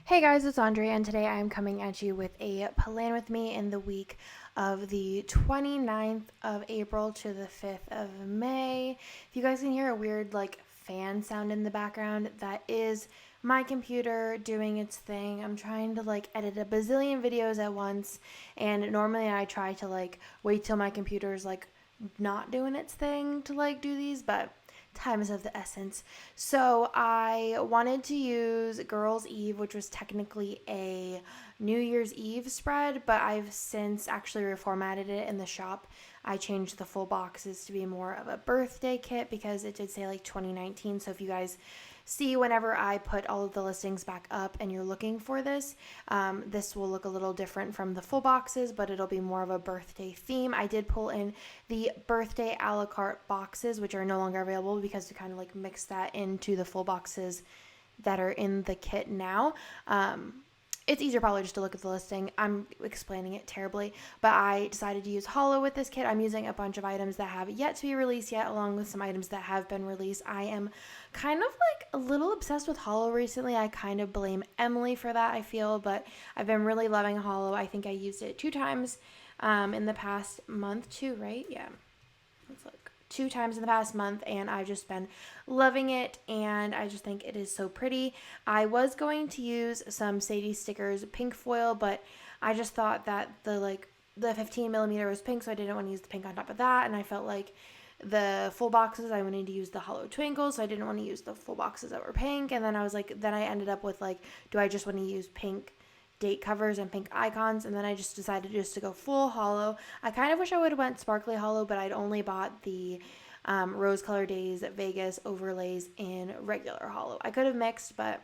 Hey guys, it's Andre, and today I am coming at you with a plan with me in the week of the 29th of April to the 5th of May. If you guys can hear a weird fan sound in the background, that is my computer doing its thing. I'm trying to edit a bazillion videos at once, and normally I try to wait till my computer's not doing its thing to do these, but time is of the essence. So I wanted to use Girls Eve, which was technically a New Year's Eve spread, but I've since actually reformatted it in the shop. I changed the full boxes to be more of a birthday kit because it did say 2019. So if you guys see whenever I put all of the listings back up and you're looking for this, this will look a little different from the full boxes, but it'll be more of a birthday theme. I did pull in the birthday a la carte boxes, which are no longer available because to kind of mix that into the full boxes that are in the kit now. It's easier probably just to look at the listing. I'm explaining it terribly, but I decided to use Hollow with this kit. I'm using a bunch of items that have yet to be released yet, along with some items that have been released. I am kind of a little obsessed with Hollow recently. I kind of blame Emily for that, I feel, but I've been really loving Hollow. I think I used it 2 times in the past month too, right? Yeah. Let's look. 2 times in the past month, and I've just been loving it, and I just think it is so pretty. I was going to use some Sadie Stickers pink foil, but I just thought that the 15 millimeter was pink, so I didn't want to use the pink on top of that, and I felt like the full boxes I wanted to use the Hollow Twinkle, so I didn't want to use the full boxes that were pink. And then I ended up with do I just want to use pink date covers and pink icons, and then I just decided just to go full Hollow. I kind of wish I would have went sparkly Hollow, but I'd only bought the Rose Color Days Vegas overlays in regular Hollow. I could have mixed, but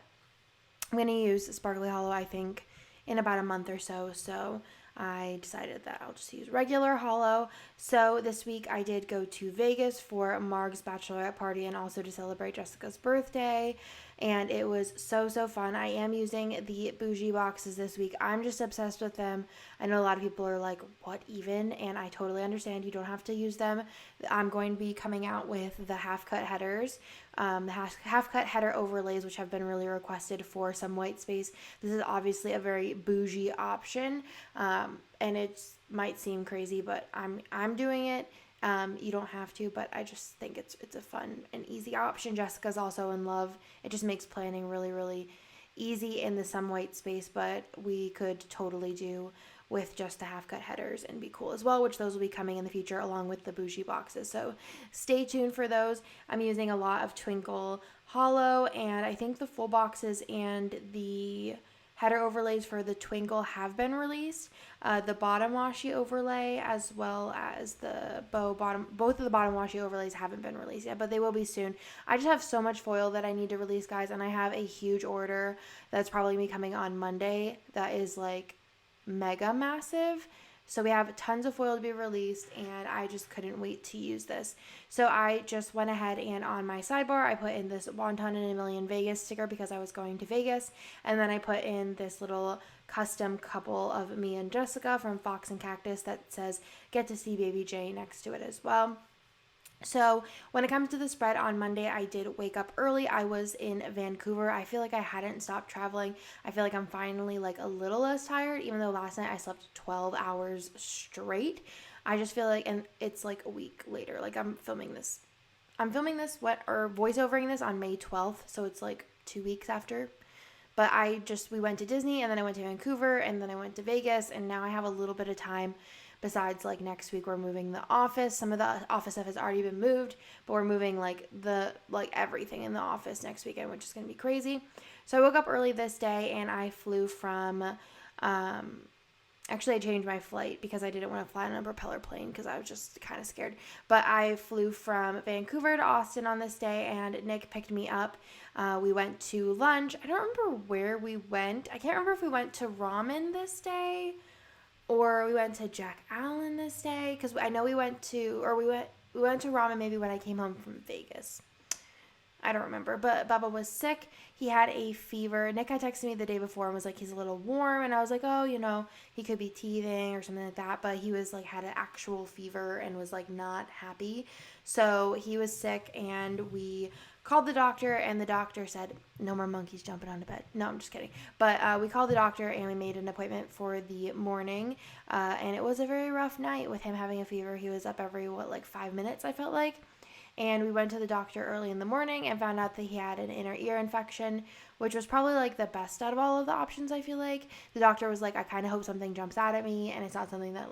I'm going to use sparkly Hollow I think in about a month or so, so I decided that I'll just use regular Hollow. So this week I did go to Vegas for Marg's bachelorette party and also to celebrate Jessica's birthday, and it was so fun. I am using the bougie boxes this week. I'm just obsessed with them. I know a lot of people are like, what even? And I totally understand. You don't have to use them. I'm going to be coming out with the half cut headers, the half cut header overlays, which have been really requested for some white space. This is obviously a very bougie option, and it might seem crazy, but I'm doing it. You don't have to, but I just think it's a fun and easy option. Jessica's also in love. It just makes planning really easy in the some white space, but we could totally do with just the half cut headers and be cool as well, which those will be coming in the future along with the bougie boxes. So stay tuned for those. I'm using a lot of Twinkle Hollow, and I think the full boxes and the header overlays for the Twinkle have been released. The bottom washi overlay as well as the both of the bottom washi overlays haven't been released yet, but they will be soon. I just have so much foil that I need to release, guys, and I have a huge order that's probably going to be coming on Monday that is mega massive. So we have tons of foil to be released, and I just couldn't wait to use this. So I just went ahead and on my sidebar, I put in this Wonton in a Million Vegas sticker because I was going to Vegas. And then I put in this little custom couple of me and Jessica from Fox and Cactus that says, "Get to see Baby J" next to it as well. So when it comes to the spread on Monday, I did wake up early. I was in Vancouver. I feel like I hadn't stopped traveling. I feel like I'm finally a little less tired, even though last night I slept 12 hours straight. I just feel and it's a week later. I'm filming this voiceovering this on May 12th. So it's 2 weeks after. But we went to Disney, and then I went to Vancouver, and then I went to Vegas, and now I have a little bit of time. Besides, next week we're moving the office. Some of the office stuff has already been moved, but we're moving everything in the office next weekend, which is going to be crazy. So I woke up early this day, and I flew from, actually I changed my flight because I didn't want to fly on a propeller plane because I was just kind of scared. But I flew from Vancouver to Austin on this day, and Nick picked me up. We went to lunch. I don't remember where we went. I can't remember if we went to ramen this day or we went to Jack Allen this day, because I know we went to ramen maybe when I came home from Vegas. I don't remember, but Bubba was sick. He had a fever. Nick had texted me the day before and was he's a little warm, and I was oh, he could be teething or something like that, but he was had an actual fever and was not happy. So he was sick, and we called the doctor, and the doctor said, no more monkeys jumping onto bed. No, I'm just kidding. But we called the doctor, and we made an appointment for the morning, and it was a very rough night with him having a fever. He was up every, 5 minutes, I felt like. And we went to the doctor early in the morning and found out that he had an inner ear infection, which was probably like the best out of all of the options, I feel like. The doctor was like, I kind of hope something jumps out at me, and it's not something that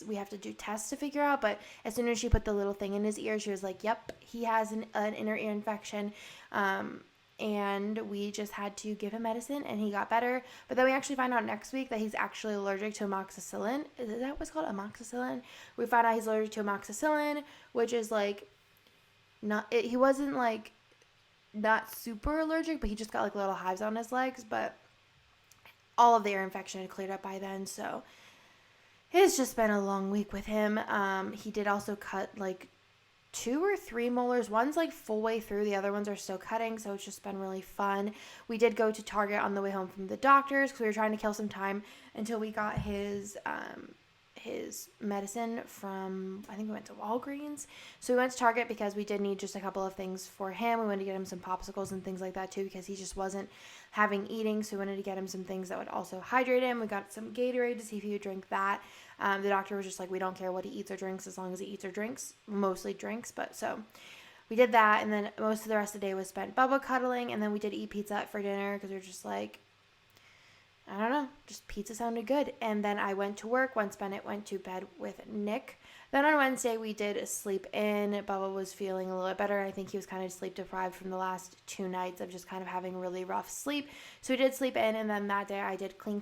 we have to do tests to figure out. But as soon as she put the little thing in his ear, she was like, yep, he has an inner ear infection. And we just had to give him medicine, and he got better. But then we actually find out next week that he's actually allergic to amoxicillin. Is that what's called, amoxicillin? We found out he's allergic to amoxicillin, which is he wasn't not super allergic, but he just got little hives on his legs. But all of the ear infection had cleared up by then, so it's just been a long week with him. He did also cut 2 or 3 molars. One's full way through, the other ones are still cutting, so it's just been really fun. We did go to Target on the way home from the doctor's because we were trying to kill some time until we got his medicine from, I think we went to Walgreens. So we went to Target because we did need just a couple of things for him. We wanted to get him some popsicles and things like that too, because he just wasn't having eating. So we wanted to get him some things that would also hydrate him. We got some Gatorade to see if he would drink that. The doctor was just like, we don't care what he eats or drinks as long as he eats or drinks, mostly drinks. But so we did that. And then most of the rest of the day was spent Bubba cuddling. And then we did eat pizza for dinner because we were just I don't know, just pizza sounded good. And then I went to work once Bennett went to bed with Nick. Then on Wednesday, we did sleep in. Bubba was feeling a little bit better. I think he was kind of sleep deprived from the last 2 nights of just kind of having really rough sleep. So we did sleep in, and then that day I did clean.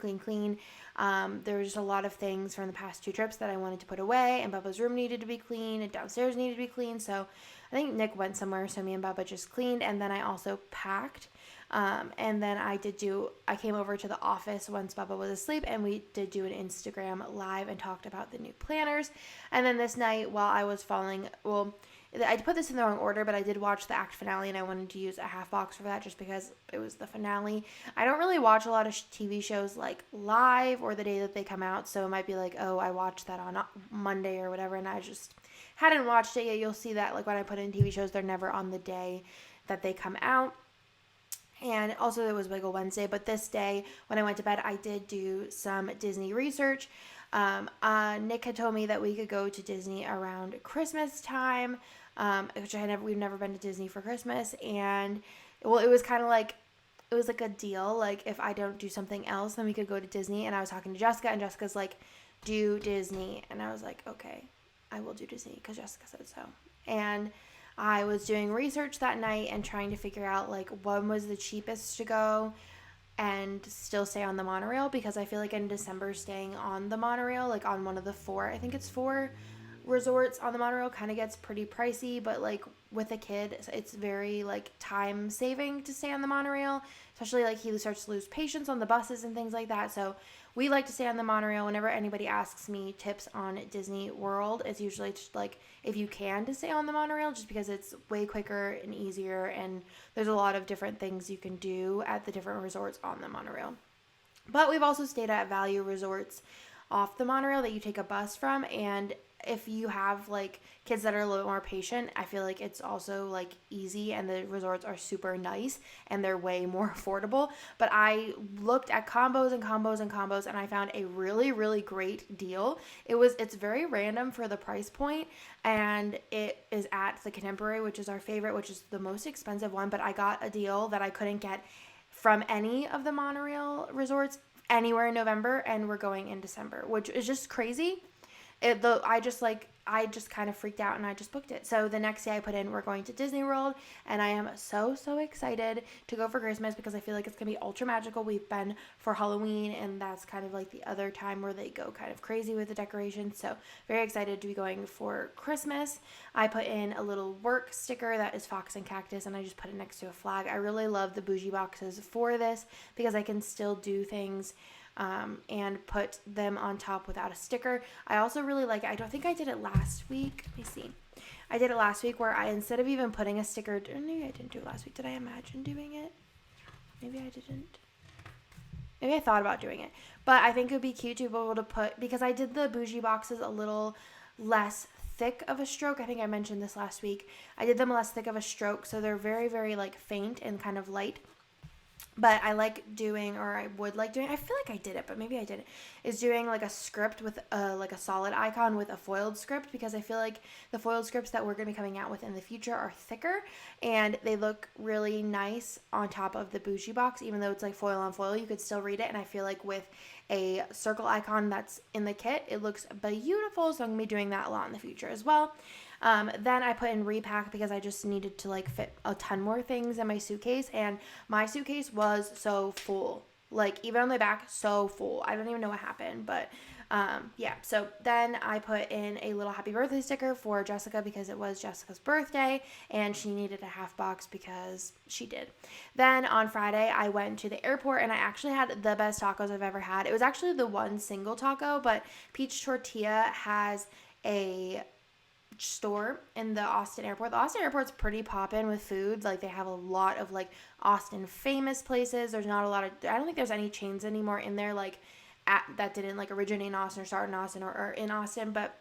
There was just a lot of things from the past 2 trips that I wanted to put away, and Bubba's room needed to be clean, and downstairs needed to be clean. So I think Nick went somewhere, so me and Bubba just cleaned, and then I also packed. And then I came over to the office once Bubba was asleep, and we did do an Instagram live and talked about the new planners. And then this night, while I was I put this in the wrong order, but I did watch the act finale, and I wanted to use a half box for that just because it was the finale. I don't really watch a lot of TV shows live or the day that they come out, so it might be I watched that on Monday or whatever, and I just hadn't watched it yet. You'll see that when I put in TV shows, they're never on the day that they come out. And also it was Wiggle Wednesday, but this day when I went to bed, I did do some Disney research. Nick had told me that we could go to Disney around Christmas time, which we've never been to Disney for Christmas. And it was kind of it was a deal. If I don't do something else, then we could go to Disney. And I was talking to Jessica, and Jessica's do Disney. And I was okay, I will do Disney because Jessica said so. And I was doing research that night and trying to figure out when was the cheapest to go and still stay on the monorail, because I feel in December staying on the monorail, on one of the 4, I think it's 4 resorts on the monorail, kind of gets pretty pricey. But with a kid, it's very time saving to stay on the monorail, especially he starts to lose patience on the buses and things like that. So we like to stay on the monorail. Whenever anybody asks me tips on Disney World, it's usually just if you can to stay on the monorail, just because it's way quicker and easier, and there's a lot of different things you can do at the different resorts on the monorail. But we've also stayed at value resorts off the monorail that you take a bus from, and if you have kids that are a little bit more patient, I feel it's also easy, and the resorts are super nice and they're way more affordable. But I looked at combos, and I found a really, really great deal. It's very random for the price point, and it is at the Contemporary, which is our favorite, which is the most expensive one. But I got a deal that I couldn't get from any of the monorail resorts anywhere in November, and we're going in December, which is just crazy. I just kind of freaked out, and I just booked it. So the next day I put in, we're going to Disney World, and I am so excited to go for Christmas because I feel it's going to be ultra magical. We've been for Halloween, and that's kind of the other time where they go kind of crazy with the decorations. So very excited to be going for Christmas. I put in a little work sticker that is Fox and Cactus, and I just put it next to a flag. I really love the bougie boxes for this because I can still do things and put them on top without a sticker. I also really I don't think I did it last week. Let me see. I did it last week where I, instead of even putting a sticker, maybe I didn't do it last week. Did I imagine doing it? Maybe I didn't. Maybe I thought about doing it. But I think it would be cute to be able to put, because I did the bougie boxes a little less thick of a stroke. I think I mentioned this last week. I did them less thick of a stroke, so they're very, very like faint and kind of light. But I like doing, or I would like doing, I feel like I did it, but maybe I didn't, is doing like a script with like a solid icon with a foiled script, because I feel like the foiled scripts that we're going to be coming out with in the future are thicker and they look really nice on top of the bougie box. Even though it's like foil on foil, you could still read it. And I feel like with a circle icon that's in the kit, it looks beautiful. So I'm going to be doing that a lot in the future as well. Then I put in repack because I just needed to like fit a ton more things in my suitcase, and my suitcase was so full, like even on the back, so full. I don't even know what happened, but yeah. So then I put in a little happy birthday sticker for Jessica because it was Jessica's birthday and she needed a half box because she did. Then on Friday I went to the airport and I actually had the best tacos I've ever had. It was actually the one single taco, but Peach Tortilla has a store in the Austin airport. The Austin airport's pretty poppin' with food. Like they have a lot of like Austin famous places. There's not a lot of, I don't think there's any chains anymore in there like that didn't like originate in Austin or start in Austin or in Austin, but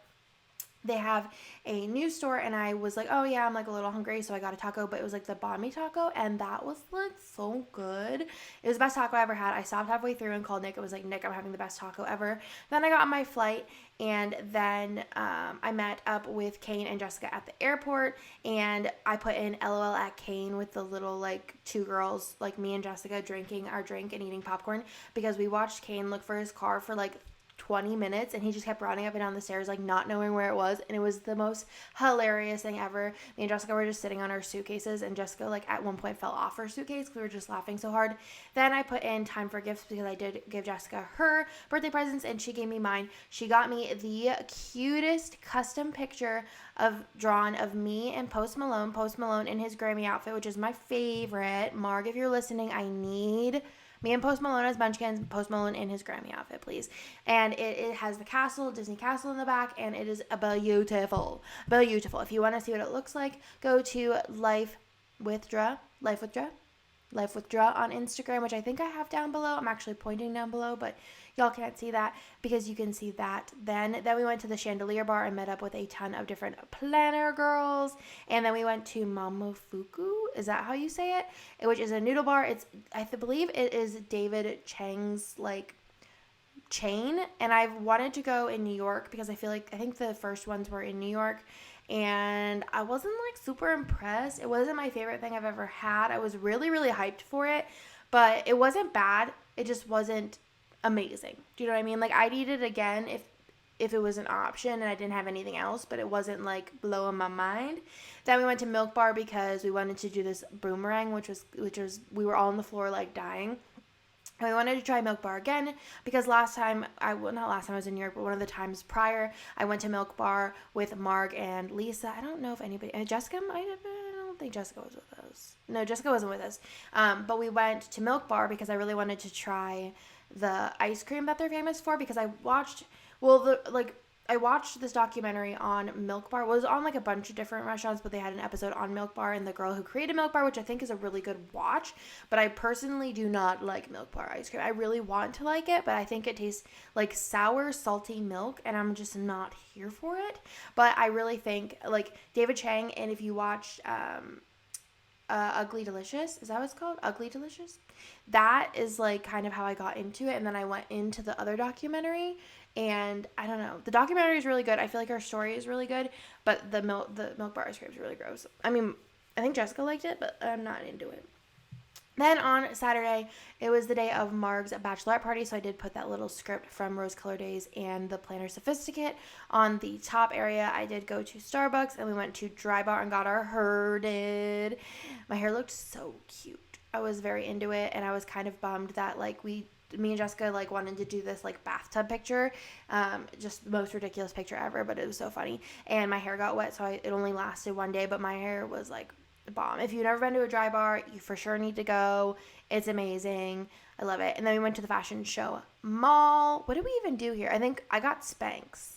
they have a new store and I was like, oh yeah, I'm like a little hungry, so I got a taco, but it was like the banh mi taco and that was like so good. It was the best taco I ever had. I stopped halfway through and called Nick. It was like, Nick, I'm having the best taco ever. Then I got on my flight and then I met up with Kane and Jessica at the airport and I put in LOL at Kane with the little like two girls, like me and Jessica drinking our drink and eating popcorn, because we watched Kane look for his car for like 20 minutes and he just kept running up and down the stairs like not knowing where it was, and it was the most hilarious thing ever. Me and Jessica were just sitting on our suitcases and Jessica like at one point fell off her suitcase because we were just laughing so hard. Then I put in time for gifts because I did give Jessica her birthday presents and she gave me mine. She got me the cutest custom picture drawn of me and Post Malone in his Grammy outfit, which is my favorite. Marg, if you're listening, I need me and Post Malone as Munchkins, Post Malone in his Grammy outfit, please. And it has the castle, Disney castle in the back, and it is beautiful. Beautiful. If you want to see what it looks like, go to Life with Dra on Instagram, which I think I have down below. I'm actually pointing down below, but y'all can't see that because you can see that. Then we went to the Chandelier Bar and met up with a ton of different planner girls. And then we went to Momofuku. Is that how you say it? Which is a noodle bar. I believe it is David Chang's like chain. And I've wanted to go in New York because I think the first ones were in New York. And I wasn't like super impressed. It wasn't my favorite thing I've ever had. I was really, really hyped for it, but it wasn't bad. It just wasn't amazing. Do you know what I mean? Like I'd eat it again if it was an option and I didn't have anything else, but it wasn't like blowing my mind. Then we went to Milk Bar because we wanted to do this boomerang, which was we were all on the floor like dying. And we wanted to try Milk Bar again because not last time I was in New York, but one of the times prior, I went to Milk Bar with Marg and Lisa. I don't know if anybody, Jessica might have been. I don't think Jessica was with us. No, Jessica wasn't with us. But we went to Milk Bar because I really wanted to try the ice cream that they're famous for, because I watched this documentary on Milk Bar. It was on like a bunch of different restaurants, but they had an episode on Milk Bar and the girl who created Milk Bar, which I think is a really good watch. But I personally do not like Milk Bar ice cream. I really want to like it, but I think it tastes like sour, salty milk, and I'm just not here for it. But I really think like David Chang, and if you watched Ugly Delicious, is that what it's called? Ugly Delicious? That is like kind of how I got into it, and then I went into the other documentary. And I don't know. The documentary is really good. I feel like her story is really good, but the Milk Bar ice cream is really gross. I mean, I think Jessica liked it, but I'm not into it. Then on Saturday, it was the day of Marg's bachelorette party, so I did put that little script from Rose Color Days and the Planner Sophisticate on the top area. I did go to Starbucks, and we went to Dry Bar and got our hair did. My hair looked so cute. I was very into it, and I was kind of bummed that like me and Jessica like wanted to do this like bathtub picture, just the most ridiculous picture ever, but it was so funny. And my hair got wet, so it only lasted one day, but my hair was like the bomb. If you've never been to a Dry Bar, you for sure need to go. It's amazing. I love it. And then we went to the fashion show mall. What did we even do here? I think I got Spanx.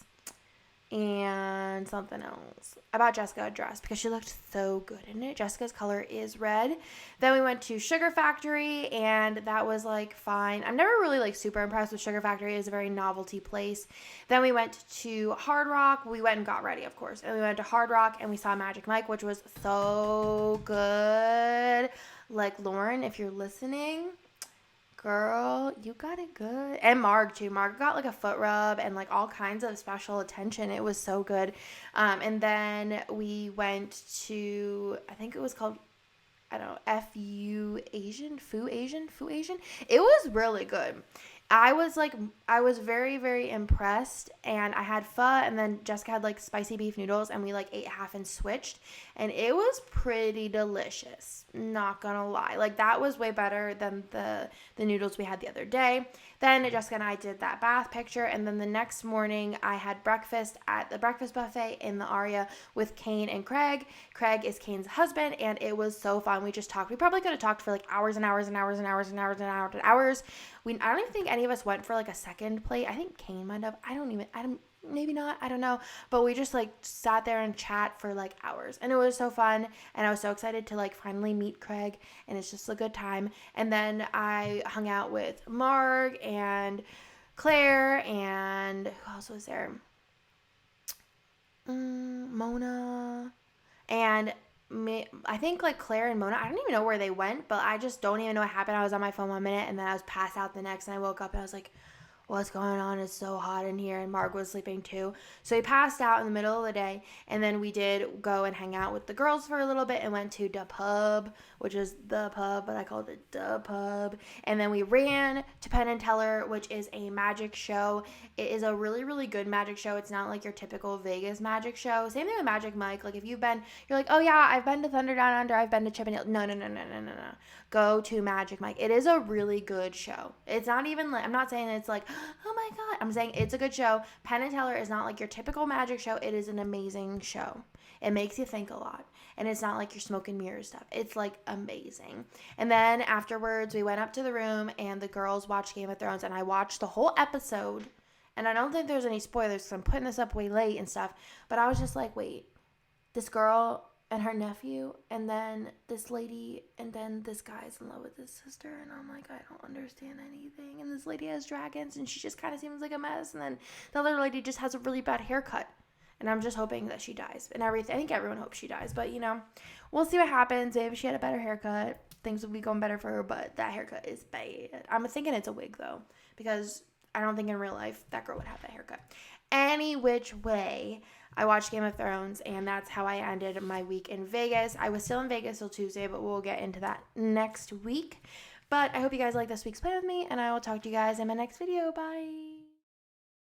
and something else. I bought Jessica a dress because she looked so good in it. Jessica's color is red. Then we went to Sugar Factory, and that was like fine. I'm never really like super impressed with Sugar Factory. It's a very novelty place. Then we went to Hard Rock. We went and got ready, of course. And we went to Hard Rock and we saw Magic Mike, which was so good. Like, Lauren, if you're listening, girl, you got it good. And Marg too. Marg got like a foot rub and like all kinds of special attention. It was so good. And then we went to, I think it was called, I don't know, FU Asian, Fu Asian. It was really good. I was very, very impressed, and I had pho, and then Jessica had like spicy beef noodles, and we like ate half and switched, and it was pretty delicious, not gonna lie. Like, that was way better than the noodles we had the other day. Then Jessica and I did that bath picture, and then the next morning I had breakfast at the breakfast buffet in the Aria with Kane and Craig. Craig is Kane's husband, and it was so fun. We just talked. We probably could have talked for like hours and hours and hours and hours and hours and hours and hours. I don't even think any of us went for like a second plate. I think Kane might have. Maybe not. I don't know. But we just like sat there and chat for like hours. And it was so fun. And I was so excited to like finally meet Craig. And it's just a good time. And then I hung out with Marg and Claire, and who else was there? Mona. And I think like Claire and Mona, I don't even know where they went, but I just don't even know what happened. I was on my phone 1 minute, and then I was passed out the next, and I woke up and I was like, what's going on? It's so hot in here. And Marg was sleeping too. So we passed out in the middle of the day. And then we did go and hang out with the girls for a little bit and went to the pub, which is the pub, but I called it the pub. And then we ran to Penn and Teller, which is a magic show. It is a really, really good magic show. It's not like your typical Vegas magic show. Same thing with Magic Mike. Like, if you've been, you're like, oh yeah, I've been to Thunder Down Under. I've been to Chippendale. No. Go to Magic Mike. It is a really good show. It's not even like, I'm not saying it's like, oh my God. I'm saying it's a good show. Penn and Teller is not like your typical magic show. It is an amazing show. It makes you think a lot. And it's not like your smoke and mirrors stuff. It's like amazing. And then afterwards, we went up to the room and the girls watched Game of Thrones. And I watched the whole episode. And I don't think there's any spoilers because I'm putting this up way late and stuff. But I was just like, wait, this girl and her nephew, and then this lady, and then this guy's in love with his sister, and I'm like, I don't understand anything, and this lady has dragons, and she just kind of seems like a mess, and then the other lady just has a really bad haircut, and I'm just hoping that she dies, and everything. I think everyone hopes she dies, but, you know, we'll see what happens. If she had a better haircut, things would be going better for her, but that haircut is bad. I'm thinking it's a wig, though, because I don't think in real life that girl would have that haircut. Any which way, I watched Game of Thrones, and that's how I ended my week in Vegas. I was still in Vegas till Tuesday, but we'll get into that next week. But I hope you guys like this week's play with me, and I will talk to you guys in my next video. Bye!